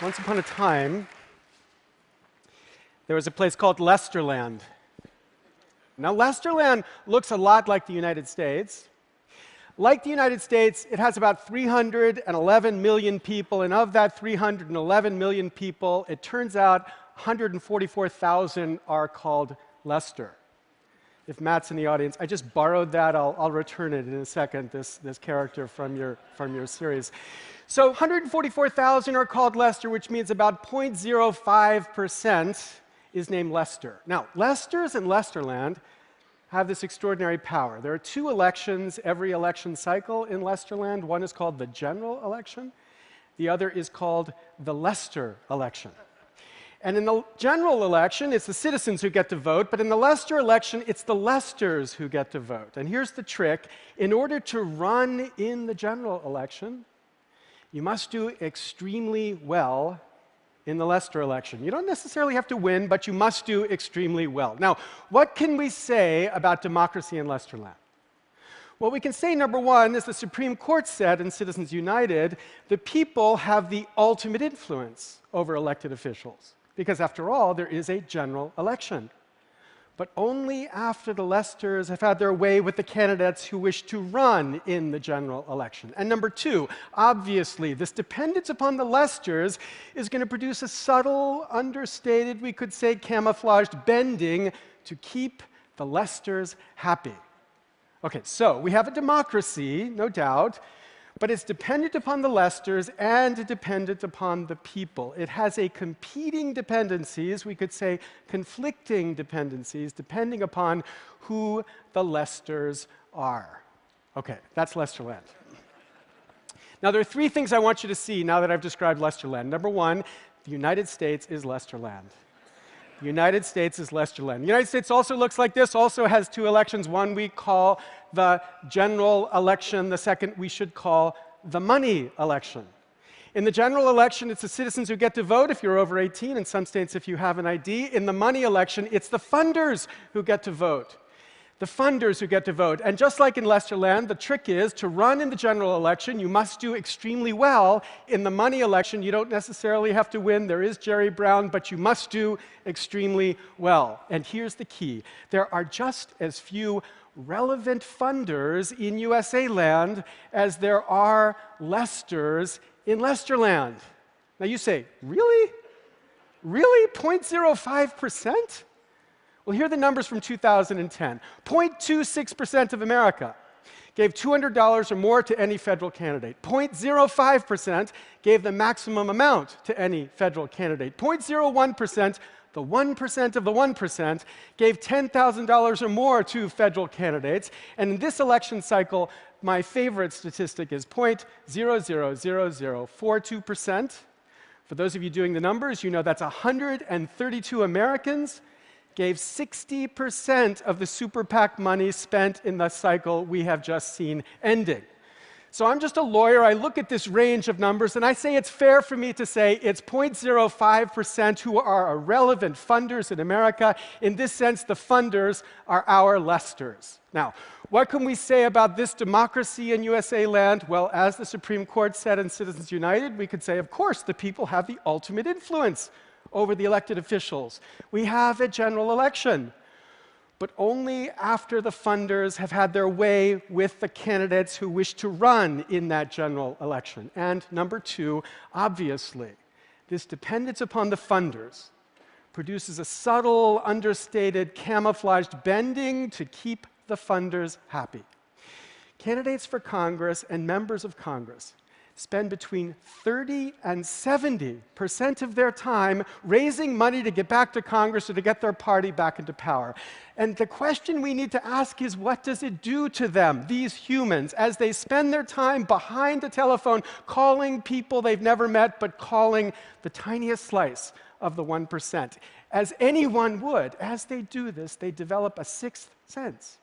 Once upon a time, there was a place called Lesterland. Now, Lesterland looks a lot like the United States. Like the United States, it has about 311 million people, and of that 311 million people, it turns out 144,000 are called Lester. If Matt's in the audience, I just borrowed that. I'll return it in a second, this character from your series. So 144,000 are called Lester, which means about 0.05% is named Lester. Now, Lesters in Lesterland have this extraordinary power. There are two elections every election cycle in Lesterland. One is called the general election. The other is called the Lester election. And in the general election, it's the citizens who get to vote, but in the Lester election, it's the Lesters who get to vote. And here's the trick. In order to run in the general election, you must do extremely well in the Lester election. You don't necessarily have to win, but you must do extremely well. Now, what can we say about democracy in Lesterland? Well, we can say, number one, as the Supreme Court said in Citizens United, the people have the ultimate influence over elected officials. Because after all, there is a general election. But only after the Lesters have had their way with the candidates who wish to run in the general election. And number two, obviously, this dependence upon the Lesters is going to produce a subtle, understated, we could say camouflaged bending to keep the Lesters happy. Okay, so we have a democracy, no doubt, but it's dependent upon the Lesters and dependent upon the people. It has a competing dependencies, we could say conflicting dependencies, depending upon who the Lesters are. Okay, that's Lesterland. Now, there are three things I want you to see now that I've described Lesterland. Number one, the United States is Lesterland. The United States is Lesterland. The United States also looks like this, also has two elections. One we call the general election. The second we should call the money election. In the general election, it's the citizens who get to vote if you're over 18, in some states if you have an ID. In the money election, it's the funders who get to vote. The funders who get to vote. And just like in Lesterland, the trick is to run in the general election, you must do extremely well. In the money election, you don't necessarily have to win. There is Jerry Brown, but you must do extremely well. And here's the key. There are just as few relevant funders in USA land as there are Lesters in Lesterland. Now you say, really? Really? 0.05%? Well, here are the numbers from 2010. 0.26% of America gave $200 or more to any federal candidate. 0.05% gave the maximum amount to any federal candidate. 0.01%, the 1% of the 1%, gave $10,000 or more to federal candidates. And in this election cycle, my favorite statistic is 0.000042%. For those of you doing the numbers, you know that's 132 Americans gave 60% of the super PAC money spent in the cycle we have just seen ending. So I'm just a lawyer. I look at this range of numbers, and I say it's fair for me to say it's 0.05% who are irrelevant funders in America. In this sense, the funders are our Lesters. Now, what can we say about this democracy in USA land? Well, as the Supreme Court said in Citizens United, we could say, of course, the people have the ultimate influence over the elected officials. We have a general election, but only after the funders have had their way with the candidates who wish to run in that general election. And number two, obviously, this dependence upon the funders produces a subtle, understated, camouflaged bending to keep the funders happy. Candidates for Congress and members of Congress spend between 30 and 70% of their time raising money to get back to Congress or to get their party back into power. And the question we need to ask is, what does it do to them, these humans, as they spend their time behind a telephone calling people they've never met, but calling the tiniest slice of the 1%? As anyone would, as they do this, they develop a sixth sense,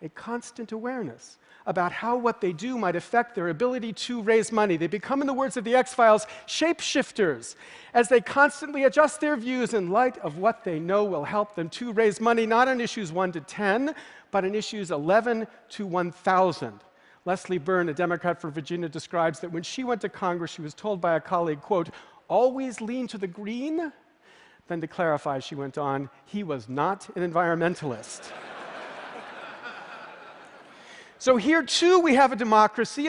a constant awareness about how what they do might affect their ability to raise money. They become, in the words of the X-Files, shapeshifters as they constantly adjust their views in light of what they know will help them to raise money, not on issues 1 to 10, but on issues 11 to 1,000. Leslie Byrne, a Democrat from Virginia, describes that when she went to Congress, she was told by a colleague, quote, always lean to the green. Then to clarify, she went on, he was not an environmentalist. So here, too, we have a democracy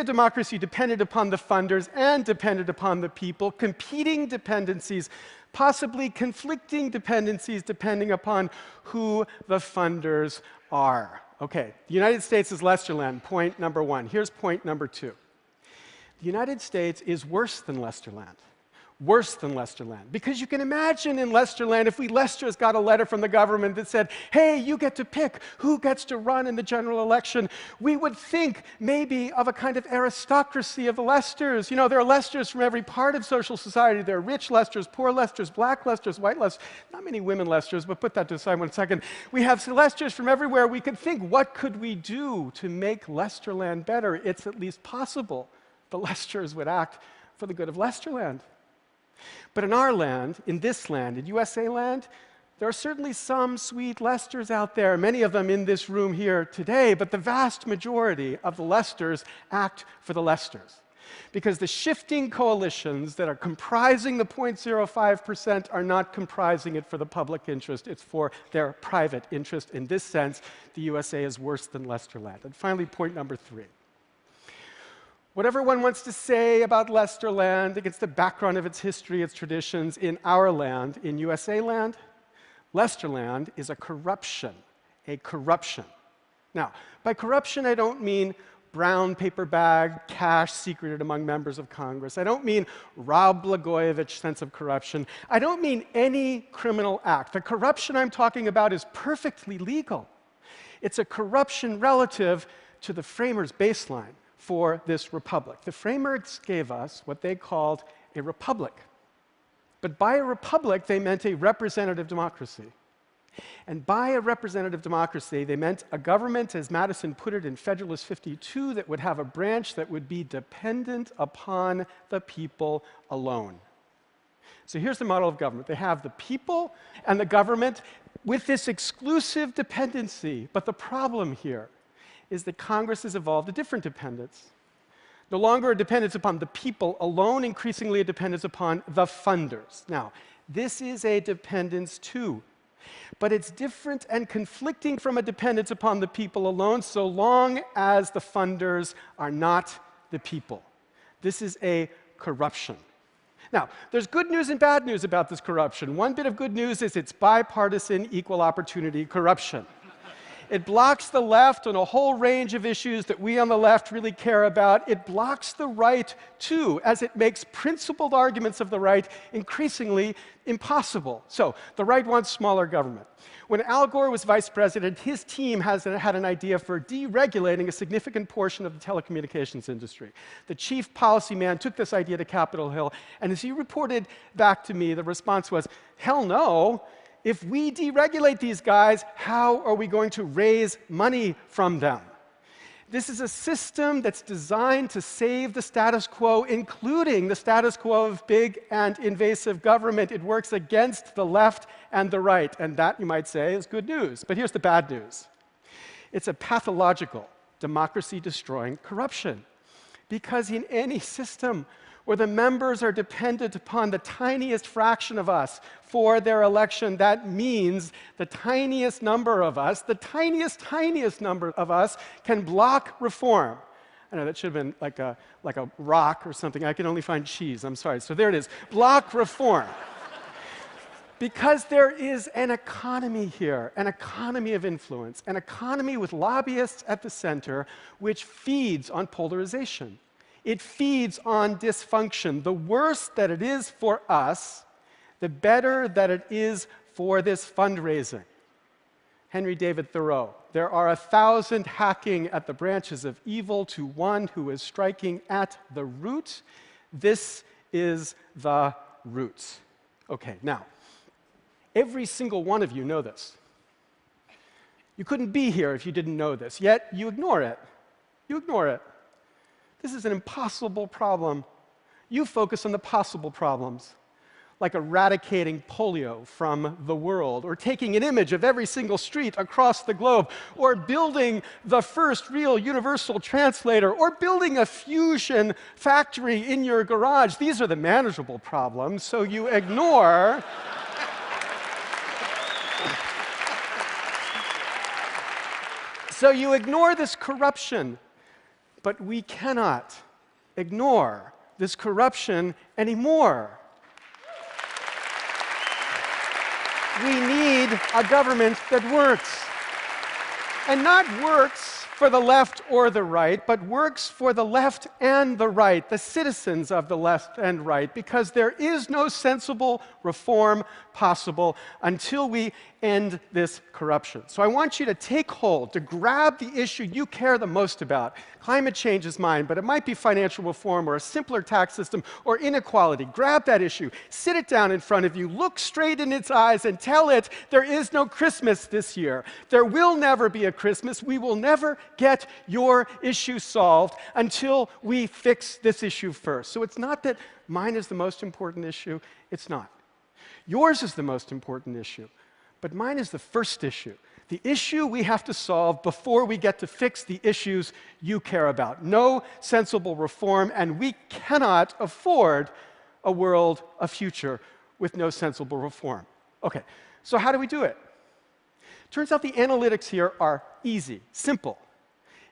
dependent upon the funders and dependent upon the people, competing dependencies, possibly conflicting dependencies depending upon who the funders are. Okay, the United States is Lesterland, point number one. Here's point number two. The United States is worse than Lesterland. Worse than Lesterland. Because you can imagine in Lesterland, if we Lesters got a letter from the government that said, hey, you get to pick who gets to run in the general election, we would think maybe of a kind of aristocracy of the Lesters. You know, there are Lesters from every part of social society. There are rich Lesters, poor Lesters, black Lesters, white Lesters, not many women Lesters, but put that to the side one second. We have Lesters from everywhere. We could think, what could we do to make Lesterland better? It's at least possible the Lesters would act for the good of Lesterland. But in our land, in this land, in USA land, there are certainly some sweet Lesters out there, many of them in this room here today, but the vast majority of the Lesters act for the Lesters. Because the shifting coalitions that are comprising the 0.05% are not comprising it for the public interest, it's for their private interest. In this sense, the USA is worse than Lesterland. And finally, point number three. Whatever one wants to say about Lesterland against the background of its history, its traditions, in our land, in USA land, Lesterland is a corruption. Now, by corruption, I don't mean brown paper bag, cash secreted among members of Congress. I don't mean Rob Blagojevich sense of corruption. I don't mean any criminal act. The corruption I'm talking about is perfectly legal. It's a corruption relative to the framers' baseline for this republic. The framers gave us what they called a republic. But by a republic, they meant a representative democracy. And by a representative democracy, they meant a government, as Madison put it in Federalist 52, that would have a branch that would be dependent upon the people alone. So here's the model of government. They have the people and the government with this exclusive dependency. But the problem here is that Congress has evolved a different dependence. No longer a dependence upon the people alone, increasingly a dependence upon the funders. Now, this is a dependence too, but it's different and conflicting from a dependence upon the people alone so long as the funders are not the people. This is a corruption. Now, there's good news and bad news about this corruption. One bit of good news is it's bipartisan, equal opportunity corruption. It blocks the left on a whole range of issues that we on the left really care about. It blocks the right, too, as it makes principled arguments of the right increasingly impossible. So, the right wants smaller government. When Al Gore was vice president, his team had an idea for deregulating a significant portion of the telecommunications industry. The chief policy man took this idea to Capitol Hill, and as he reported back to me, the response was, hell no. If we deregulate these guys, how are we going to raise money from them? This is a system that's designed to save the status quo, including the status quo of big and invasive government. It works against the left and the right, and that, you might say, is good news. But here's the bad news. It's a pathological, democracy-destroying corruption. Because in any system where the members are dependent upon the tiniest fraction of us for their election, that means the tiniest number of us, the tiniest number of us can block reform. I know that should have been like a rock or something. I can only find cheese. I'm sorry. So there it is. Block reform. Because there is an economy here, an economy of influence, an economy with lobbyists at the center, which feeds on polarization. It feeds on dysfunction. The worse that it is for us, the better that it is for this fundraising. Henry David Thoreau, there are 1,000 hacking at the branches of evil to one who is striking at the root. This is the roots. Okay, now, every single one of you know this. You couldn't be here if you didn't know this, yet you ignore it. You ignore it. This is an impossible problem. You focus on the possible problems. like eradicating polio from the world, or taking an image of every single street across the globe, or building the first real universal translator, or building a fusion factory in your garage. These are the manageable problems, so you ignore this corruption. But we cannot ignore this corruption anymore. We need a government that works. And not works for the left or the right, but works for the left and the right, the citizens of the left and right, because there is no sensible reform possible until we end this corruption. So I want you to take hold, to grab the issue you care the most about. Climate change is mine, but it might be financial reform or a simpler tax system or inequality. Grab that issue, sit it down in front of you, look straight in its eyes and tell it there is no Christmas this year. There will never be a Christmas. We will never get your issue solved until we fix this issue first. So it's not that mine is the most important issue. It's not. Yours is the most important issue, but mine is the first issue. The issue we have to solve before we get to fix the issues you care about. No sensible reform, and we cannot afford a world, a future, with no sensible reform. Okay, so how do we do it? Turns out the analytics here are easy, simple.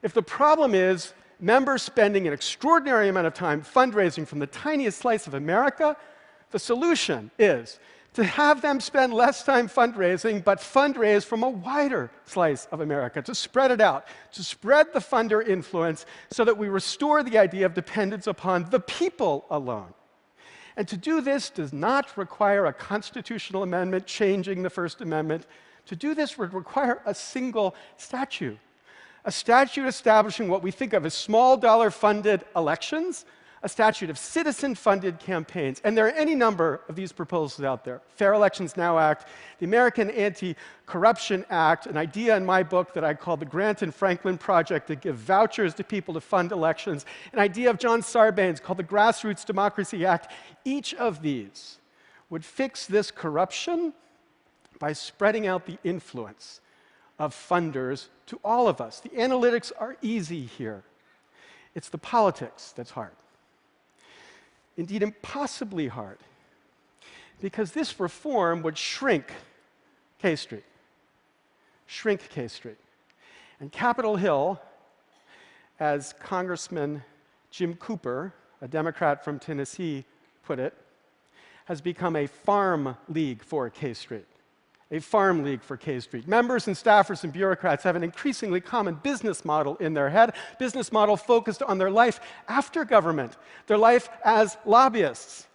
If the problem is members spending an extraordinary amount of time fundraising from the tiniest slice of America, the solution is to have them spend less time fundraising, but fundraise from a wider slice of America, to spread it out, to spread the funder influence so that we restore the idea of dependence upon the people alone. And to do this does not require a constitutional amendment changing the First Amendment. To do this would require a single statute, a statute establishing what we think of as small dollar funded elections, a statute of citizen-funded campaigns. And there are any number of these proposals out there. Fair Elections Now Act, the American Anti-Corruption Act, an idea in my book that I call the Grant and Franklin Project to give vouchers to people to fund elections, an idea of John Sarbanes called the Grassroots Democracy Act. Each of these would fix this corruption by spreading out the influence of funders to all of us. The analytics are easy here. It's the politics that's hard. Indeed, impossibly hard, because this reform would shrink K Street. Shrink K Street. And Capitol Hill, as Congressman Jim Cooper, a Democrat from Tennessee, put it, has become a farm league for K Street. A farm league for K Street. Members and staffers and bureaucrats have an increasingly common business model in their head, business model focused on their life after government, their life as lobbyists.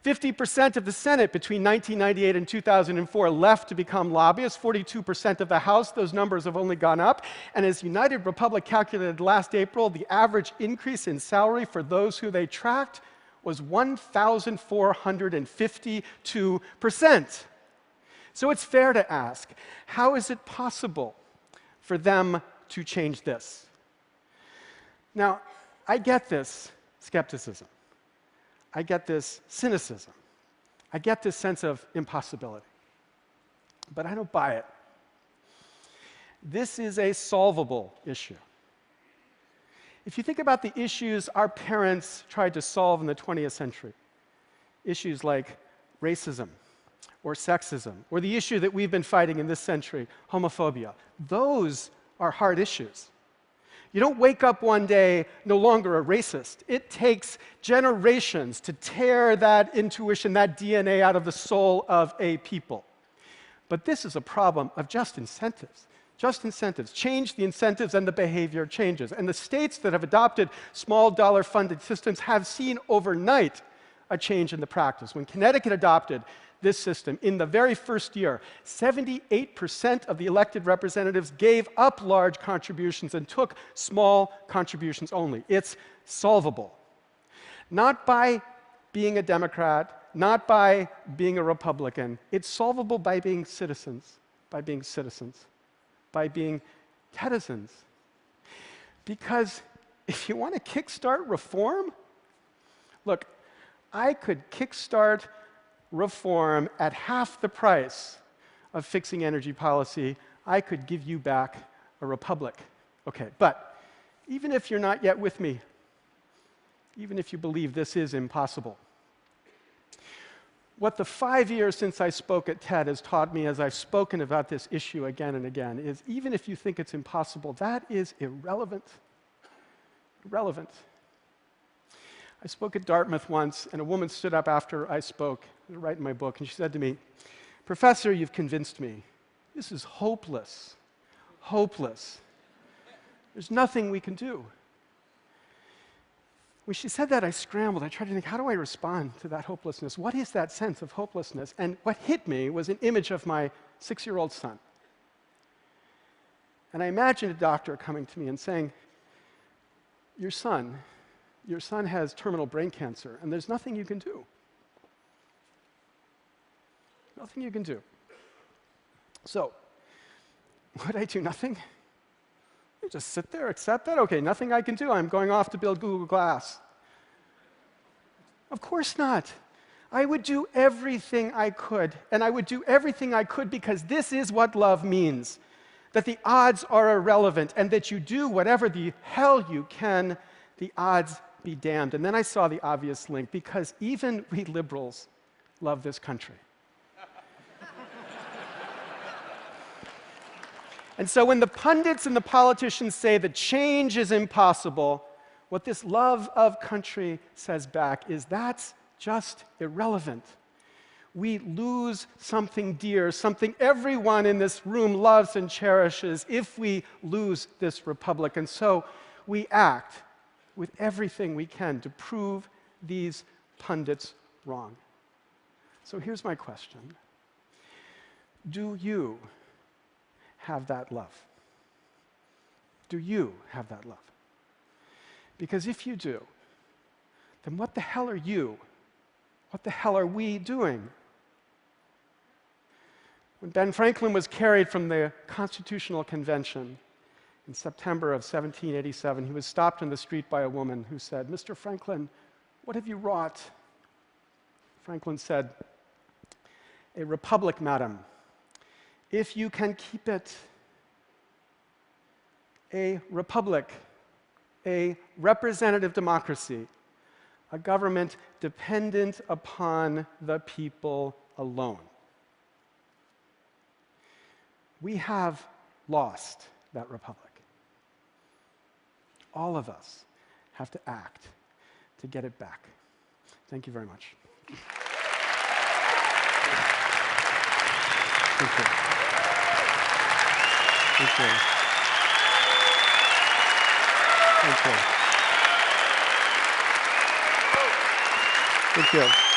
50% of the Senate between 1998 and 2004 left to become lobbyists, 42% of the House. Those numbers have only gone up. And as United Republic calculated last April, the average increase in salary for those who they tracked was 1,452%. So it's fair to ask, how is it possible for them to change this? Now, I get this skepticism. I get this cynicism. I get this sense of impossibility. But I don't buy it. This is a solvable issue. If you think about the issues our parents tried to solve in the 20th century, issues like racism, or sexism, or the issue that we've been fighting in this century, homophobia. Those are hard issues. You don't wake up one day no longer a racist. It takes generations to tear that intuition, that DNA out of the soul of a people. But this is a problem of just incentives. Just incentives. Change the incentives and the behavior changes. And the states that have adopted small dollar funded systems have seen overnight a change in the practice. When Connecticut adopted this system, in the very first year, 78% of the elected representatives gave up large contributions and took small contributions only. It's solvable. Not by being a Democrat, not by being a Republican. It's solvable by being citizens, by being citizens, by being citizens. Because if you want to kickstart reform, look, I could kickstart reform at half the price of fixing energy policy, I could give you back a republic. Okay, but even if you're not yet with me, even if you believe this is impossible, what the 5 years since I spoke at TED has taught me as I've spoken about this issue again and again is even if you think it's impossible, that is irrelevant. Irrelevant. I spoke at Dartmouth once, and a woman stood up after I spoke, I write in my book, and she said to me, "Professor, you've convinced me. This is hopeless. Hopeless. There's nothing we can do." When she said that, I scrambled. I tried to think, how do I respond to that hopelessness? What is that sense of hopelessness? And what hit me was an image of my 6-year-old son. And I imagined a doctor coming to me and saying, your son has terminal brain cancer, and there's nothing you can do. Nothing you can do. So, would I do nothing? You just sit there, accept that? Okay, nothing I can do. I'm going off to build Google Glass. Of course not. I would do everything I could, and I would do everything I could because this is what love means, that the odds are irrelevant, and that you do whatever the hell you can, the odds be damned. And then I saw the obvious link, because even we liberals love this country. And so when the pundits and the politicians say that change is impossible, what this love of country says back is that's just irrelevant. We lose something dear, something everyone in this room loves and cherishes if we lose this republic. And so we act with everything we can to prove these pundits wrong. So here's my question. Do you have that love? Do you have that love? Because if you do, then what the hell are you? What the hell are we doing? When Ben Franklin was carried from the Constitutional Convention in September of 1787, he was stopped in the street by a woman who said, "Mr. Franklin, what have you wrought?" Franklin said, "A republic, madam, if you can keep it." A republic, a representative democracy, a government dependent upon the people alone. We have lost that republic. All of us have to act to get it back. Thank you very much. Thank you. Thank you. Thank you. Thank you.